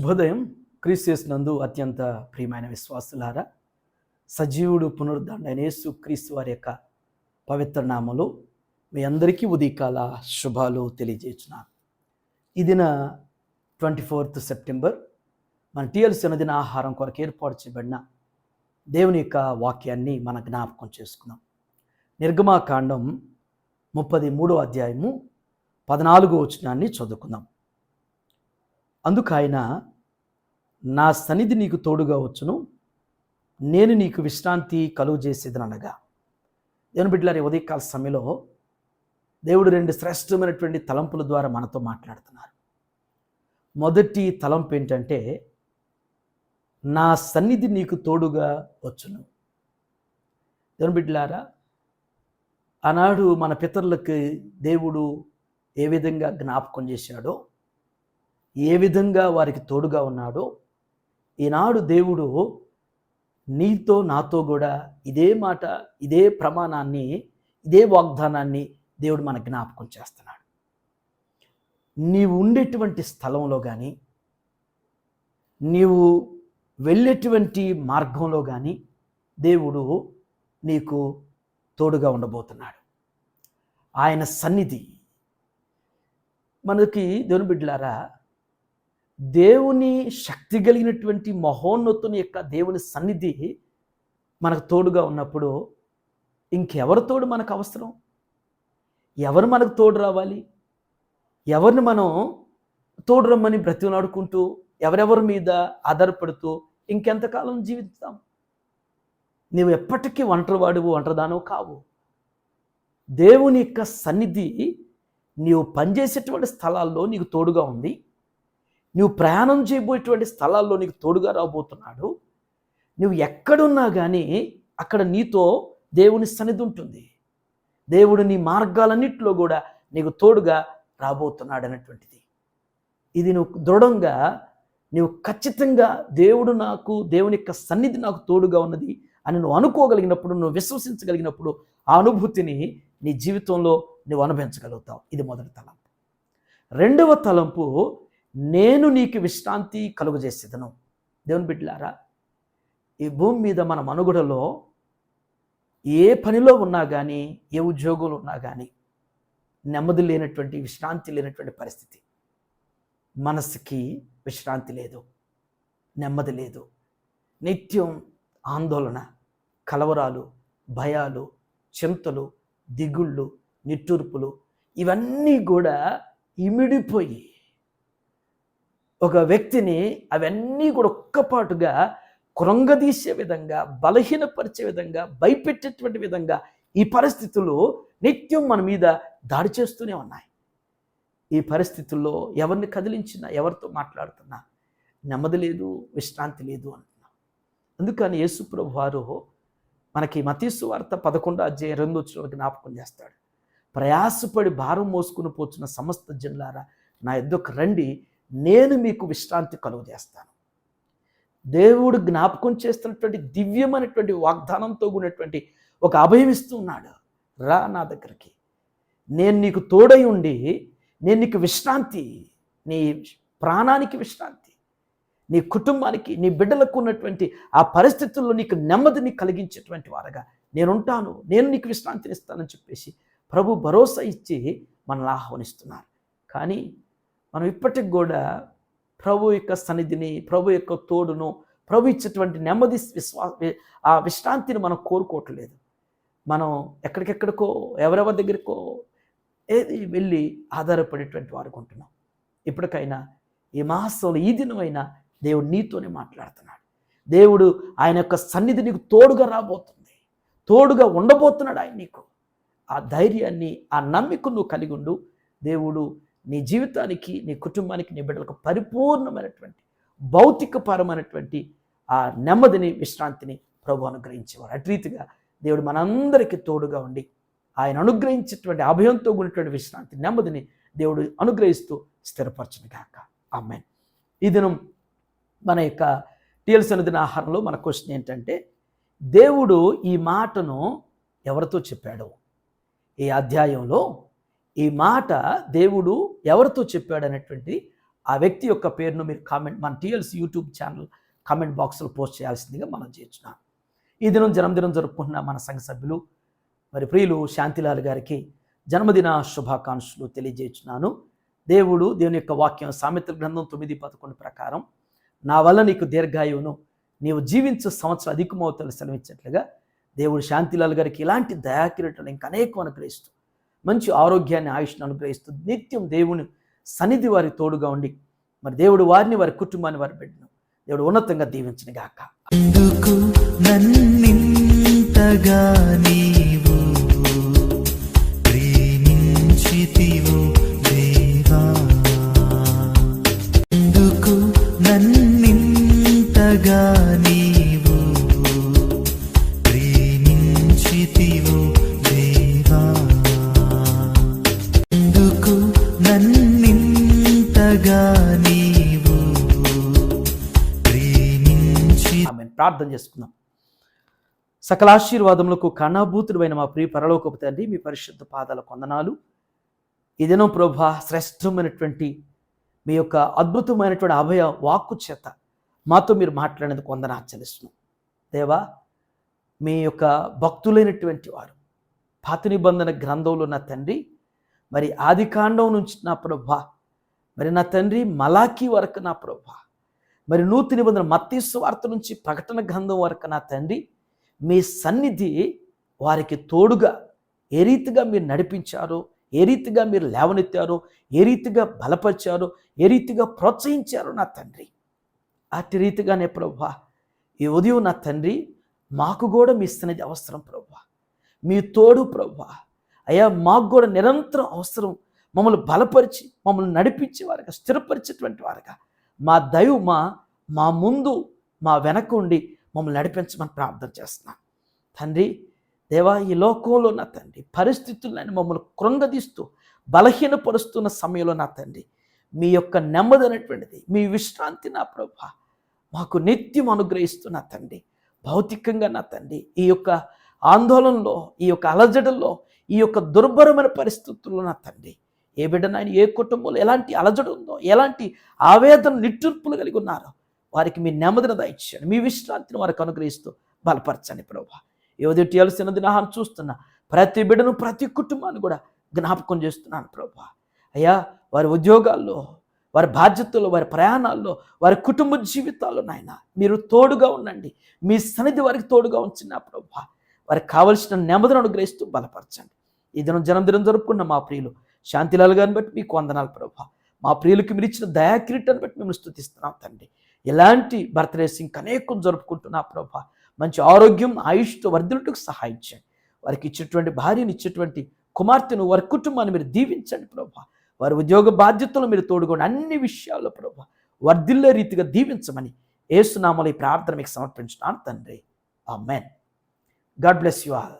శుభోదయం. క్రీస్తు అత్యంత ప్రియమైన విశ్వాసులారా, సజీవుడు పునరుద్ధరణ యేసు క్రీస్తు వారి యొక్క పవిత్ర నామములో మీ అందరికీ ఉదయకాల శుభాలు తెలియజేస్తున్నాను. ఈ దిన 24th సెప్టెంబర్ మన టీఎల్సీ దిన ఆహారం కొరకు ఏర్పాటు చేయబడిన దేవుని యొక్క వాక్యాన్ని మన జ్ఞాపకం చేసుకున్నాం. నిర్గమాకాండం 33వ అధ్యాయము 14వ వచనాన్ని చదువుకుందాం. అందుకు ఆయన, నా సన్నిధి నీకు తోడుగా వచ్చును, నేను నీకు విశ్రాంతి కలుగు చేసేదనగా. దేవుని బిడ్డలారా, ఉదయకాల సమయంలో దేవుడు రెండు శ్రేష్టమైనటువంటి తలంపుల ద్వారా మనతో మాట్లాడుతున్నారు. మొదటి తలంపు ఏంటంటే, నా సన్నిధి నీకు తోడుగా వచ్చును. దేవుని బిడ్డలారా, ఆనాడు మన పితరులకి దేవుడు ఏ విధంగా జ్ఞాపకం చేశాడో, ఏ విధంగా వారికి తోడుగా ఉన్నాడో, ఈనాడు దేవుడు నీతో నాతో కూడా ఇదే మాట, ఇదే ప్రమాణాన్ని, ఇదే వాగ్దానాన్ని దేవుడు మన జ్ఞాపకం చేస్తున్నాడు. నీవు ఉండేటువంటి స్థలంలో కానీ, నీవు వెళ్ళేటువంటి మార్గంలో కానీ దేవుడు నీకు తోడుగా ఉండబోతున్నాడు. ఆయన సన్నిధి మనకి, దేవుని బిడ్డలారా, దేవుని శక్తి కలిగినటువంటి మహోన్నతుని యొక్క దేవుని సన్నిధి మనకు తోడుగా ఉన్నప్పుడు ఇంకెవరి తోడు మనకు అవసరం? ఎవరు మనకు తోడు రావాలి? ఎవరిని మనం తోడు రమ్మని బ్రతిమలాడుకుంటూ, ఎవరెవరి మీద ఆధారపడుతూ ఇంకెంతకాలం జీవిస్తాం? నీవు ఎప్పటికీ ఒంటరివాడువు, ఒంటరిదానవు కావు. దేవుని యొక్క సన్నిధి నీవు పనిచేసేటువంటి స్థలాల్లో నీకు తోడుగా ఉంది. నువ్వు ప్రయాణం చేయబోయేటువంటి స్థలాల్లో నీకు తోడుగా రాబోతున్నాడు. నువ్వు ఎక్కడున్నా కానీ అక్కడ నీతో దేవుని సన్నిధి ఉంటుంది. దేవుడు నీ మార్గాలన్నింటిలో కూడా నీకు తోడుగా రాబోతున్నాడు అనేటువంటిది. ఇది నువ్వు దృఢంగా, నువ్వు ఖచ్చితంగా దేవుని యొక్క సన్నిధి నాకు తోడుగా ఉన్నది అని నువ్వు అనుకోగలిగినప్పుడు, నువ్వు విశ్వసించగలిగినప్పుడు ఆ అనుభూతిని నీ జీవితంలో నువ్వు అనుభవించగలుగుతావు. ఇది మొదటి తలంపు. రెండవ తలంపు, నేను నీకు విశ్రాంతి కలుగజేసేదను. దేవుని బిడ్డలారా, ఈ భూమి మీద మన మనుగడలో ఏ పనిలో ఉన్నా కానీ, ఏ ఉద్యోగంలో ఉన్నా కానీ నెమ్మది లేనటువంటి, విశ్రాంతి లేనటువంటి పరిస్థితి. మనసుకి విశ్రాంతి లేదు, నెమ్మది లేదు. నిత్యం ఆందోళన, కలవరాలు, భయాలు, చింతలు, దిగుళ్ళు, నిట్టూర్పులు, ఇవన్నీ కూడా ఇమిడిపోయి ఒక వ్యక్తిని అవన్నీ కూడా ఒక్కపాటుగా కృంగదీసే విధంగా, బలహీనపరిచే విధంగా, భయపెట్టేటువంటి విధంగా ఈ పరిస్థితులు నిత్యం మన మీద దాడి చేస్తూనే ఉన్నాయి. ఈ పరిస్థితుల్లో ఎవరిని కదిలించినా, ఎవరితో మాట్లాడుతున్నా నెమ్మది లేదు, విశ్రాంతి లేదు అంటున్నాం. అందుకని యేసు ప్రభువు వారు మనకి మత్తయి సువార్త 11:2 జ్ఞాపకం చేస్తాడు. ప్రయాసపడి భారం మోసుకుని పోతున్న సమస్త జనులారా, నా యొద్దకు రండి, నేను మీకు విశ్రాంతి కలుగు చేస్తాను. దేవుడు జ్ఞాపకం చేస్తున్నటువంటి దివ్యమైనటువంటి వాగ్దానంతో కూడినటువంటి ఒక అభయం ఇస్తూ ఉన్నాడు. రా నా దగ్గరికి, నేను నీకు తోడై ఉండి, నేను నీకు విశ్రాంతి, నీ ప్రాణానికి విశ్రాంతి, నీ కుటుంబానికి, నీ బిడ్డలకు ఉన్నటువంటి ఆ పరిస్థితుల్లో నీకు నెమ్మదిని కలిగించేటువంటి వారుగా నేనుంటాను, నేను నీకు విశ్రాంతిని ఇస్తానని చెప్పేసి ప్రభు భరోసా ఇచ్చి మనల్ని ఆహ్వానిస్తున్నారు. కానీ మనం ఇప్పటికి కూడా ప్రభు యొక్క సన్నిధిని, ప్రభు యొక్క తోడును, ప్రభు ఇచ్చేటువంటి నెమ్మది, ఆ విశ్రాంతిని మనం కోరుకోవట్లేదు. మనం ఎక్కడికెక్కడికో, ఎవరెవరి దగ్గరికో వెళ్ళి ఆధారపడేటువంటి వారు ఉంటున్నాం. ఇప్పటికైనా ఈ మాసంలో ఈ దినమైనా దేవుడు నీతోనే మాట్లాడుతున్నాడు. దేవుడు ఆయన యొక్క సన్నిధి నీకు తోడుగా రాబోతుంది, తోడుగా ఉండబోతున్నాడు ఆయన నీకు. ఆ ధైర్యాన్ని, ఆ నమ్మికను నువ్వు కలిగి ఉండు. దేవుడు నీ జీవితానికి, నీ కుటుంబానికి, నీ బిడ్డలకు పరిపూర్ణమైనటువంటి, భౌతికపరమైనటువంటి ఆ నెమ్మదిని, విశ్రాంతిని ప్రభు అనుగ్రహించేవారు. అటు రీతిగా దేవుడు మనందరికీ తోడుగా ఉండి ఆయన అనుగ్రహించేటువంటి అభయంతో కూడినటువంటి విశ్రాంతి, నెమ్మదిని దేవుడు అనుగ్రహిస్తూ స్థిరపరచును గాక. ఆమేన్. ఈ దినం మన యొక్క టీఎల్సీ దిన ఆహారంలో మన క్వశ్చన్ ఏంటంటే, దేవుడు ఈ మాటను ఎవరితో చెప్పాడు? ఈ అధ్యాయంలో ఈ మాట దేవుడు ఎవరితో చెప్పాడు అనేటువంటి ఆ వ్యక్తి యొక్క పేరును మీరు కామెంట్ మన టీఎల్సీ యూట్యూబ్ ఛానల్ కామెంట్ బాక్స్లో పోస్ట్ చేయాల్సిందిగా మనం చేస్తున్నాం. ఈ దినం జన్మదినం జరుపుకుంటున్న మన సంఘ సభ్యులు మరి ప్రియులు శాంతిలాల్ గారికి జన్మదిన శుభాకాంక్షలు తెలియజేస్తున్నాను. దేవుని యొక్క వాక్యం సామెతల గ్రంథం 9:11 ప్రకారం నా వల్ల నీకు దీర్ఘాయువును నీవు జీవించు సంవత్సరం అధికమవుతాను సెలవిచ్చినట్లుగా దేవుడు శాంతిలాల్ గారికి ఇలాంటి దయాకిరీటలు ఇంకా అనేకం అనుగ్రహిస్తూ మంచి ఆరోగ్యాన్ని ఆయుష్ను అనుగ్రహిస్తూ నిత్యం దేవుని సన్నిధి వారి తోడుగా ఉండి మరి దేవుడు వారిని వారి కుటుంబాన్ని వారి బిడ్డను దేవుడు ఉన్నతంగా దీవించను గాక. ఎందుకు నన్నింతగా నీవు ప్రేమించితివో దేవా, ఎందుకు నన్నింతగా నీవు ప్రేమించితివో దేవా, ఎందుకు నన్నింతగా నీవు ప్రేమించి. ప్రార్థన చేసుకుందాం. సకల ఆశీర్వాదములకు కారణభూతుడైన మా ప్రియ పరలోకపు తండ్రి, మీ పరిశుద్ధ పాదాలకు వందనాలు. ఈ దినం ప్రభువా శ్రేష్టమైనటువంటి మీ యొక్క అద్భుతమైనటువంటి అభయ వాక్కు చేత మాతో మీరు మాట్లాడేందుకు వందనాలు చెల్లిస్తున్నాం. దేవా, మీ యొక్క భక్తులైనటువంటి వారు పాత నిబంధన గ్రంథంలో నా తండ్రి మరి ఆది కాండం నుంచి నా ప్రభువా మరి నా తండ్రి మలాకీ వరకు నా ప్రభువా మరి నూతన నిబంధన మత్తయి సువార్త నుంచి ప్రకటన గ్రంథం వరకు నా తండ్రి మీ సన్నిధి వారికి తోడుగా ఏ రీతిగా మీరు నడిపించారో, ఏ రీతిగా మీరు లేవనెత్తారో, ఏ రీతిగా బలపరిచారో, ఏ రీతిగా ప్రోత్సహించారో నా తండ్రి, అట్టి రీతిగానే ప్రభువా ఈ ఉదయం నా తండ్రి మాకు కూడా మీ సన్నిధి అవసరం ప్రభువా, మీ తోడు ప్రభువా. అయ్యా, మాకు కూడా నిరంతరం అవసరం. మమ్మల్ని బలపరిచి మమ్మల్ని నడిపించే వారుగా, స్థిరపరిచేటువంటి వారుగా మా దైవ మా ముందు మా వెనక ఉండి మమ్మల్ని నడిపించమని ప్రార్థన చేస్తున్నాను తండ్రి. దేవా, ఈ లోకంలో నా తండ్రి పరిస్థితులను మమ్మల్ని కృంగదీస్తూ బలహీనపరుస్తున్న సమయంలో నా తండ్రి మీ యొక్క నెమ్మది అనేటువంటిది, మీ విశ్రాంతి నా ప్రభువా మాకు నిత్యం అనుగ్రహిస్తున్న తండ్రి. భౌతికంగా నా తండ్రి ఈ యొక్క ఆందోళనలో, ఈ యొక్క అలజడుల్లో, ఈ యొక్క దుర్భరమైన పరిస్థితుల్లో నా తండ్రి ఏ బిడ్డనైనా, ఏ కుటుంబంలో ఎలాంటి అలజడు ఉందో, ఎలాంటి ఆవేదన నిట్టూర్పులు కలిగి ఉన్నారో వారికి మీ నెమ్మదిని దయచేయండి. మీ విశ్రాంతిని వారికి అనుగ్రహిస్తూ బలపరచండి ప్రభువా. ఈ ఉదయం టీఎల్సీ దినాన్ని చూస్తున్న ప్రతి బిడ్డను, ప్రతి కుటుంబాన్ని కూడా జ్ఞాపకం చేస్తున్నాను ప్రభువా. అయ్యా, వారి ఉద్యోగాల్లో, వారి బాధ్యతల్లో, వారి ప్రయాణాల్లో, వారి కుటుంబ జీవితాల్లో నాయన మీరు తోడుగా ఉండండి. మీ సన్నిధి వారికి తోడుగా ఉంచిన ప్రభువా వారికి కావలసిన నెమ్మదిని అనుగ్రహిస్తూ బలపరచండి. ఈ దినం జన్మదినం జరుపుకున్న మా ప్రియులు శాంతిలాల్ గారిని బట్టి మీకు వందనాలు ప్రభువా. మా ప్రియులకి మీరు ఇచ్చిన దయాకిరీటాన్ని బట్టి మేము స్తుతిస్తున్నాం తండ్రి. ఇలాంటి బర్త్డేస్ ఇంకా అనేకం జరుపుకుంటున్నా ప్రభువా. మంచి ఆరోగ్యం, ఆయుష్తో వర్ధిల్లుటకు సహాయం చేయండి. వారికి ఇచ్చేటువంటి భార్యను, ఇచ్చేటువంటి కుమార్తెను, వారి కుటుంబాన్ని మీరు దీవించండి ప్రభువా. వారి ఉద్యోగ బాధ్యతలు మీరు తోడుకోండి. అన్ని విషయాల్లో ప్రభువా వర్ధిల్లే రీతిగా దీవించమని యేసు నామములో ఈ ప్రార్థన మీకు సమర్పించున్నాను తండ్రి. Amen. God bless you all.